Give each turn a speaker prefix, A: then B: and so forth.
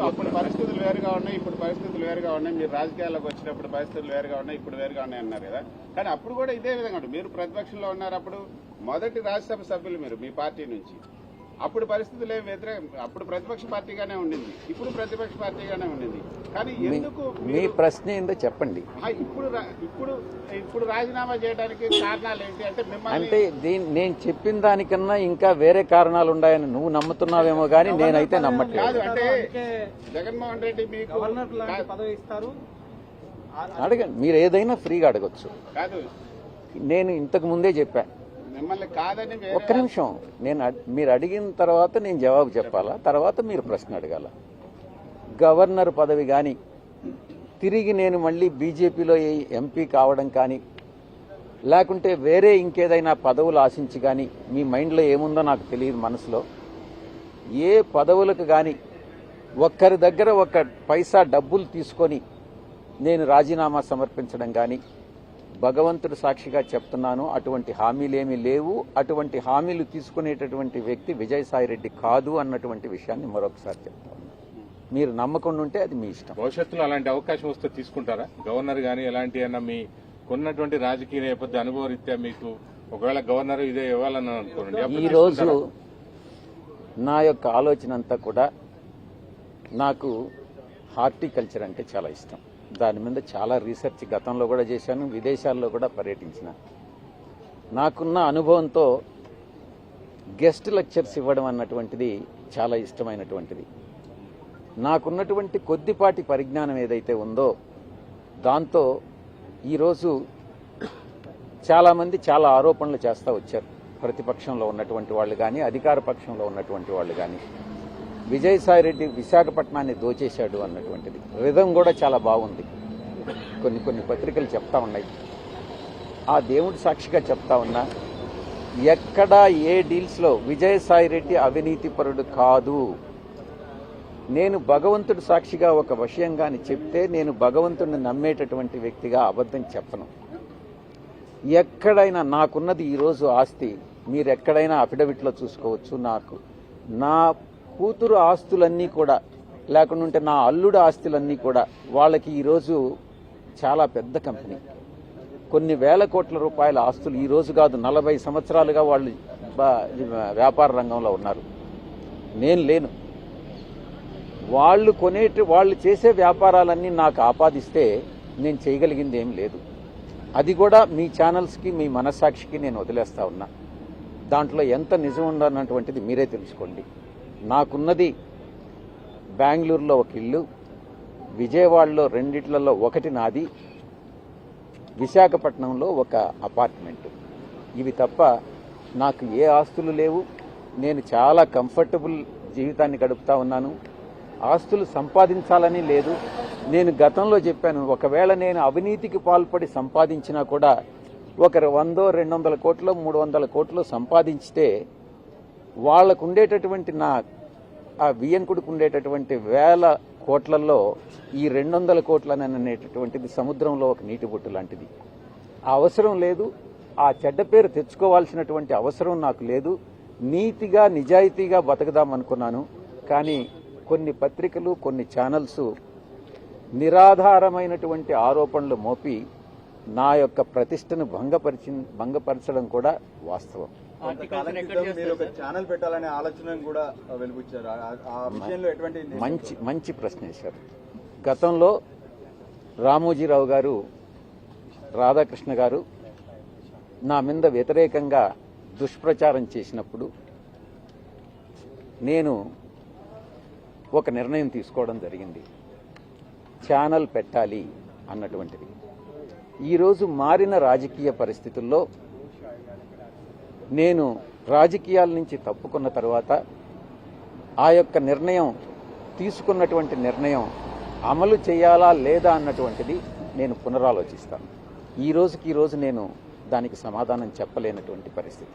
A: అప్పుడు పరిస్థితులు వేరుగా ఉన్నాయి, ఇప్పుడు పరిస్థితులు వేరుగా ఉన్నాయి. మీరు రాజకీయాల్లోకి వచ్చినప్పుడు పరిస్థితులు వేరుగా ఉన్నాయి, ఇప్పుడు వేరుగా ఉన్నాయి అన్నారు కదా. కానీ అప్పుడు కూడా ఇదే విధంగా మీరు ప్రతిపక్షంలో ఉన్నారు. అప్పుడు మొదటి రాజ్యసభ సభ్యులు మీరు మీ పార్టీ నుంచి. అప్పుడు పరిస్థితులు ఏమి వ్యతిరేకం, అప్పుడు ప్రతిపక్ష పార్టీగానే ఉండింది, ఇప్పుడు ప్రతిపక్ష పార్టీగానే ఉండింది. కానీ ఎందుకు
B: మీ ప్రశ్న ఏందో చెప్పండి.
A: ఇప్పుడు రాజీనామా చేయడానికి కారణాలు ఏంటి అంటే
B: అంటే నేను చెప్పిన దానికన్నా ఇంకా వేరే కారణాలు ఉన్నాయని నువ్వు నమ్ముతున్నావేమో కానీ నేనైతే నమ్మట్లేదు.
A: అంటే జగన్మోహన్ రెడ్డి మీకు పదవి ఇస్తారు
B: అడగండి, మీరు ఏదైనా ఫ్రీగా అడగొచ్చు.
A: కాదు,
B: నేను ఇంతకు ముందే చెప్పా
A: మిమ్మల్ని కాదని.
B: ఒక్క నిమిషం, మీరు అడిగిన తర్వాత నేను జవాబు చెప్పాలా, తర్వాత మీరు ప్రశ్న అడగాల. గవర్నర్ పదవి కానీ తిరిగి నేను మళ్ళీ బీజేపీలో ఎంపీ కావడం కానీ లేకుంటే వేరే ఇంకేదైనా పదవులు ఆశించి కానీ మీ మైండ్లో ఏముందో నాకు తెలియదు. మనసులో ఏ పదవులకు కానీ ఒక్కరి దగ్గర ఒక్క పైసా డబ్బులు తీసుకొని నేను రాజీనామా సమర్పించడం కానీ భగవంతుడు సాక్షిగా చెప్తున్నాను, అటువంటి హామీలేమీ లేవు. అటువంటి హామీలు తీసుకునేటటువంటి వ్యక్తి విజయసాయిరెడ్డి కాదు అన్నటువంటి విషయాన్ని మరొకసారి చెప్తాను. మీరు నమ్మకం ఉంటే అది మీ ఇష్టం.
C: భవిష్యత్తులో అలాంటి అవకాశం వస్తే తీసుకుంటారా? గవర్నర్ గానీ ఎలాంటి అన్న మీ కొన్నటువంటి రాజకీయ నేపథ్య అనుభవ రీత్యా మీకు ఒకవేళ గవర్నర్ ఇదే ఇవ్వాలని అనుకోండి,
B: ఈ రోజు నా యొక్క ఆలోచన అంతా కూడా నాకు హార్టికల్చర్ అంటే చాలా ఇష్టం. దాని మీద చాలా రీసెర్చ్ గతంలో కూడా చేశాను, విదేశాల్లో కూడా పర్యటించిన. నాకున్న అనుభవంతో గెస్ట్ లెక్చర్స్ ఇవ్వడం అన్నటువంటిది చాలా ఇష్టమైనటువంటిది. నాకున్నటువంటి కొద్దిపాటి పరిజ్ఞానం ఏదైతే ఉందో దాంతో ఈరోజు చాలామంది చాలా ఆరోపణలు చేస్తూ వచ్చారు. ప్రతిపక్షంలో ఉన్నటువంటి వాళ్ళు కానీ అధికార పక్షంలో ఉన్నటువంటి వాళ్ళు కానీ విజయసాయిరెడ్డి విశాఖపట్నాన్ని దోచేశాడు అన్నటువంటిది రిధం కూడా చాలా బాగుంది. కొన్ని పత్రికలు చెప్తా ఉన్నాయి. ఆ దేవుడి సాక్షిగా చెప్తా ఉన్నా, ఎక్కడా ఏ డీల్స్లో విజయసాయిరెడ్డి అవినీతిపరుడు కాదు. నేను భగవంతుడి సాక్షిగా ఒక విషయం కానీ చెప్తే నేను భగవంతుడిని నమ్మేటటువంటి వ్యక్తిగా అబద్ధం చెప్పను. ఎక్కడైనా నాకున్నది ఈరోజు ఆస్తి మీరు ఎక్కడైనా అఫిడవిట్లో చూసుకోవచ్చు. నా కూతురు ఆస్తులన్నీ కూడా లేకుంటే నా అల్లుడు ఆస్తులన్నీ కూడా వాళ్ళకి ఈరోజు చాలా పెద్ద కంపెనీ, కొన్ని వేల కోట్ల రూపాయల ఆస్తులు ఈరోజు కాదు 40 సంవత్సరాలుగా వాళ్ళు వ్యాపార రంగంలో ఉన్నారు. నేను లేను. వాళ్ళు చేసే వ్యాపారాలన్నీ నాకు ఆపాదిస్తే నేను చేయగలిగింది ఏం లేదు. అది కూడా మీ ఛానల్స్కి మీ మనస్సాక్షికి నేను వదిలేస్తా ఉన్నా. దాంట్లో ఎంత నిజం ఉందన్నటువంటిది మీరే తెలుసుకోండి. నాకున్నది బెంగళూరులో ఒక ఇల్లు, విజయవాడలో 2 ఒకటి నాది, విశాఖపట్నంలో ఒక అపార్ట్మెంట్. ఇవి తప్ప నాకు ఏ ఆస్తులు లేవు. నేను చాలా కంఫర్టబుల్ జీవితాన్ని గడుపుతా ఉన్నాను. ఆస్తులు సంపాదించాలని లేదు. నేను గతంలో చెప్పాను, ఒకవేళ నేను అవినీతికి పాల్పడి సంపాదించినా కూడా ఒకరు 100, 200 కోట్లు 300 కోట్లు సంపాదించితే వాళ్లకు ఉండేటటువంటి ఆ వియ్యంకుడికి ఉండేటటువంటి వేల కోట్లలో ఈ 200 కోట్లనేటటువంటిది సముద్రంలో ఒక నీటి బొట్టు లాంటిది. ఆ అవసరం లేదు. ఆ చెడ్డ పేరు తెచ్చుకోవాల్సినటువంటి అవసరం నాకు లేదు. నీతిగా నిజాయితీగా బతకదామనుకున్నాను. కానీ కొన్ని పత్రికలు కొన్ని ఛానల్స్ నిరాధారమైనటువంటి ఆరోపణలు మోపి నా యొక్క ప్రతిష్టను భంగపరచడం కూడా వాస్తవం.
D: ఛానల్ పెట్టాలనే ఆలోచన కూడా వెలుగుచ్చారు. ఆ విషయంలో ఎటువంటి
B: మంచి ప్రశ్న వేశారు. గతంలో రామోజీరావు గారు, రాధాకృష్ణ గారు నా మీద వ్యతిరేకంగా దుష్ప్రచారం చేసినప్పుడు నేను ఒక నిర్ణయం తీసుకోవడం జరిగింది, ఛానల్ పెట్టాలి అన్నటువంటిది. ఈరోజు మారిన రాజకీయ పరిస్థితుల్లో నేను రాజకీయాల నుంచి తప్పుకున్న తర్వాత ఆ యొక్క నిర్ణయం తీసుకున్నటువంటి నిర్ణయం అమలు చేయాలా లేదా అన్నటువంటిది నేను పునరాలోచిస్తాను. ఈ రోజు నేను దానికి సమాధానం చెప్పలేనటువంటి పరిస్థితి.